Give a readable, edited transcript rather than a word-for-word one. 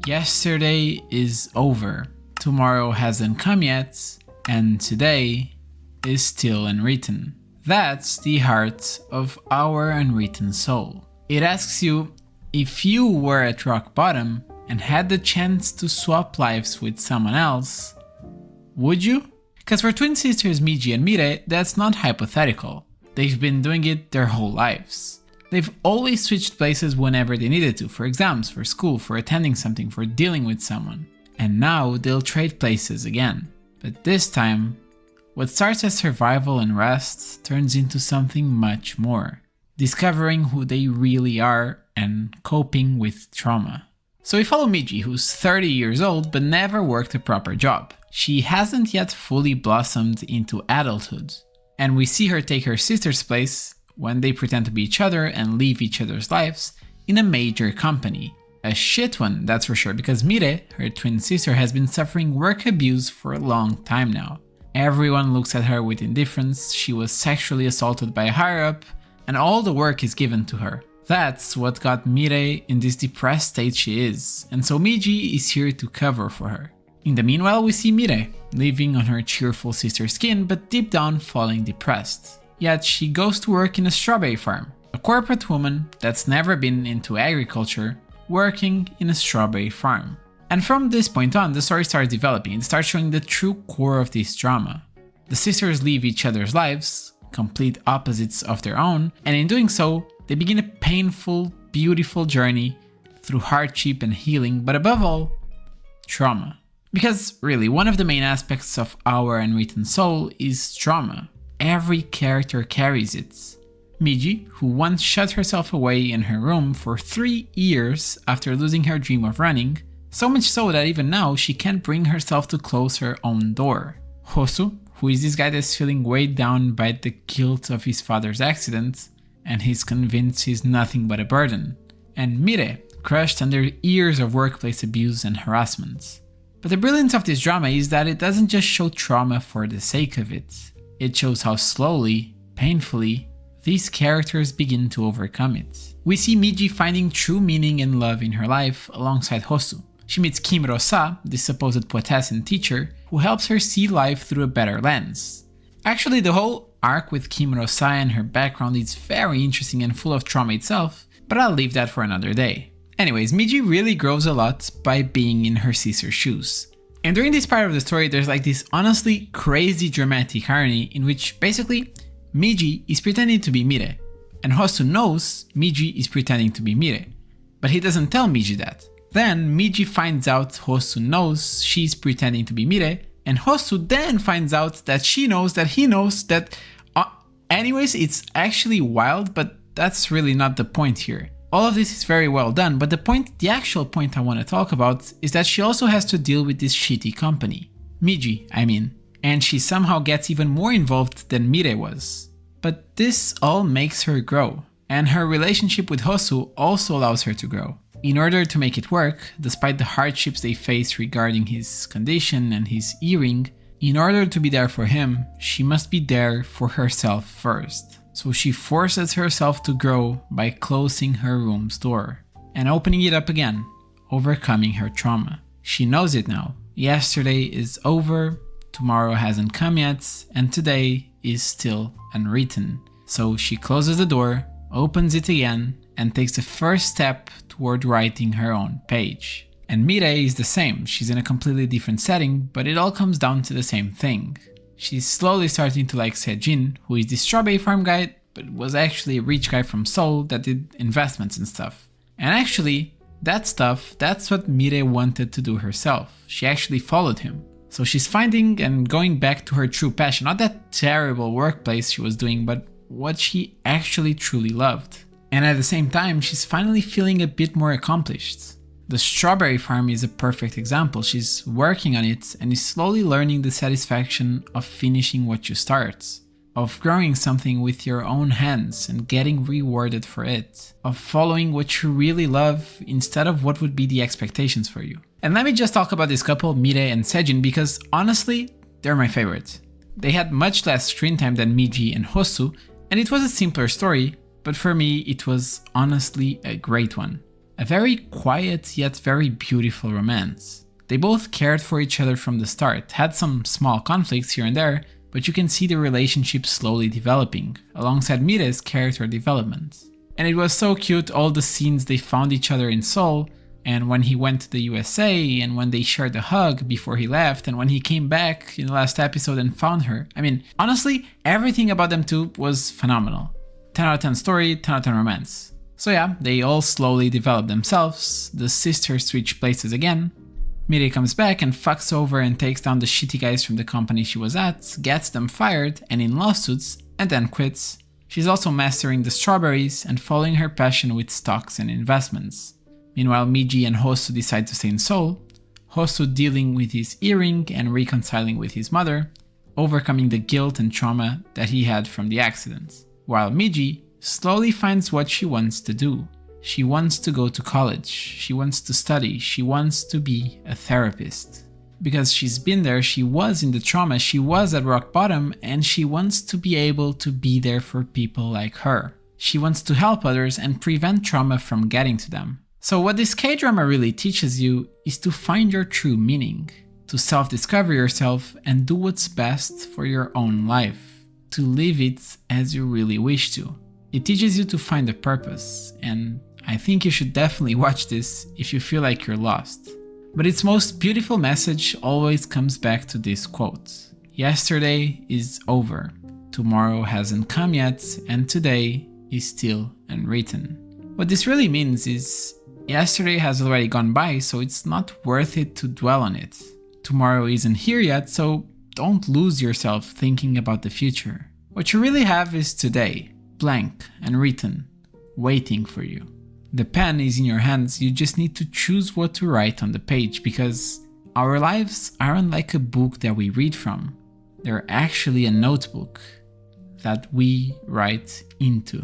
Yesterday is over, tomorrow hasn't come yet, and today is still unwritten. That's the heart of our unwritten soul. It asks you, if you were at rock bottom and had the chance to swap lives with someone else, would you? Because for twin sisters Mi-rae and Mi-rae, that's not hypothetical. They've been doing it their whole lives. They've always switched places whenever they needed to, for exams, for school, for attending something, for dealing with someone. And now they'll trade places again. But this time, what starts as survival and rest turns into something much more. Discovering who they really are and coping with trauma. So we follow Mi-rae, who's 30 years old but never worked a proper job. She hasn't yet fully blossomed into adulthood. And we see her take her sister's place when they pretend to be each other and live each other's lives in a major company. A shit one, that's for sure, because Mi-rae, her twin sister, has been suffering work abuse for a long time now. Everyone looks at her with indifference, she was sexually assaulted by a higher-up, and all the work is given to her. That's what got Mi-rae in this depressed state she is, and so Mi-rae is here to cover for her. In the meanwhile, we see Mi-rae, living on her cheerful sister's skin, but deep down falling depressed. Yet she goes to work in a strawberry farm, a corporate woman that's never been into agriculture, working in a strawberry farm. And from this point on, the story starts developing and starts showing the true core of this drama. The sisters live each other's lives, complete opposites of their own, and in doing so, they begin a painful, beautiful journey through hardship and healing, but above all, trauma. Because really, one of the main aspects of our unwritten soul is trauma. Every character carries it. Mi-rae, who once shut herself away in her room for 3 years after losing her dream of running, so much so that even now she can't bring herself to close her own door. Hosu, who is this guy that's feeling weighed down by the guilt of his father's accident, and he's convinced he's nothing but a burden. And Mi-rae, crushed under years of workplace abuse and harassment. But the brilliance of this drama is that it doesn't just show trauma for the sake of it. It shows how slowly, painfully, these characters begin to overcome it. We see Mi-rae finding true meaning and love in her life alongside Hosu. She meets Kim-ro-sa, the supposed poetess and teacher, who helps her see life through a better lens. Actually, the whole arc with Kim-ro-sa and her background is very interesting and full of trauma itself, but I'll leave that for another day. Anyways, Mi-rae really grows a lot by being in her sister's shoes. And during this part of the story, there's like this honestly crazy dramatic irony in which basically Mi-rae is pretending to be Mi-rae, and Hosu knows Mi-rae is pretending to be Mi-rae, but he doesn't tell Mi-rae that. Then Mi-rae finds out Hosu knows she's pretending to be Mi-rae, and Hosu then finds out that she knows that he knows that. Anyways, it's actually wild, but that's really not the point here. All of this is very well done, but the actual point I want to talk about is that she also has to deal with this shitty company. Mi-rae, I mean. And she somehow gets even more involved than Mi-rae was. But this all makes her grow. And her relationship with Hosu also allows her to grow. In order to make it work, despite the hardships they face regarding his condition and his earring, in order to be there for him, she must be there for herself first. So she forces herself to grow by closing her room's door and opening it up again, overcoming her trauma. She knows it now. Yesterday is over, tomorrow hasn't come yet, and today is still unwritten. So she closes the door, opens it again, and takes the first step toward writing her own page. And Mi-rae is the same. She's in a completely different setting, but it all comes down to the same thing. She's slowly starting to like Se-jin, who is the strawberry farm guy, but was actually a rich guy from Seoul that did investments and stuff. And actually, that stuff, that's what Mi-rae wanted to do herself. She actually followed him. So she's finding and going back to her true passion, not that terrible workplace she was doing, but what she actually truly loved. And at the same time, she's finally feeling a bit more accomplished. The strawberry farm is a perfect example. She's working on it and is slowly learning the satisfaction of finishing what you start, of growing something with your own hands and getting rewarded for it, of following what you really love instead of what would be the expectations for you. And let me just talk about this couple, Mi-rae and Se-jin, because honestly, they're my favorite. They had much less screen time than Mi-rae and Hosu, and it was a simpler story, but for me, it was honestly a great one. A very quiet yet very beautiful romance. They both cared for each other from the start, had some small conflicts here and there, but you can see the relationship slowly developing, alongside Mi-rae's character development. And it was so cute, all the scenes they found each other in Seoul, and when he went to the USA, and when they shared a hug before he left, and when he came back in the last episode and found her. I mean, honestly, everything about them two was phenomenal. 10 out of 10 story, 10 out of 10 romance. So yeah, they all slowly develop themselves, the sisters switch places again. Mi-rae comes back and fucks over and takes down the shitty guys from the company she was at, gets them fired and in lawsuits, and then quits. She's also mastering the strawberries and following her passion with stocks and investments. Meanwhile, Miji and Hosu decide to stay in Seoul, Hosu dealing with his earring and reconciling with his mother, overcoming the guilt and trauma that he had from the accident, while Miji slowly finds what she wants to do. She wants to go to college, she wants to study, she wants to be a therapist. Because she's been there, she was in the trauma, she was at rock bottom, and she wants to be able to be there for people like her. She wants to help others and prevent trauma from getting to them. So what this K-drama really teaches you is to find your true meaning, to self-discover yourself and do what's best for your own life, to live it as you really wish to. It teaches you to find a purpose, and I think you should definitely watch this if you feel like you're lost. But its most beautiful message always comes back to this quote: "Yesterday is over, tomorrow hasn't come yet, and today is still unwritten." What this really means is, yesterday has already gone by, so it's not worth it to dwell on it. Tomorrow isn't here yet, so don't lose yourself thinking about the future. What you really have is today, blank and written, waiting for you. The pen is in your hands, you just need to choose what to write on the page, because our lives aren't like a book that we read from. They're actually a notebook that we write into.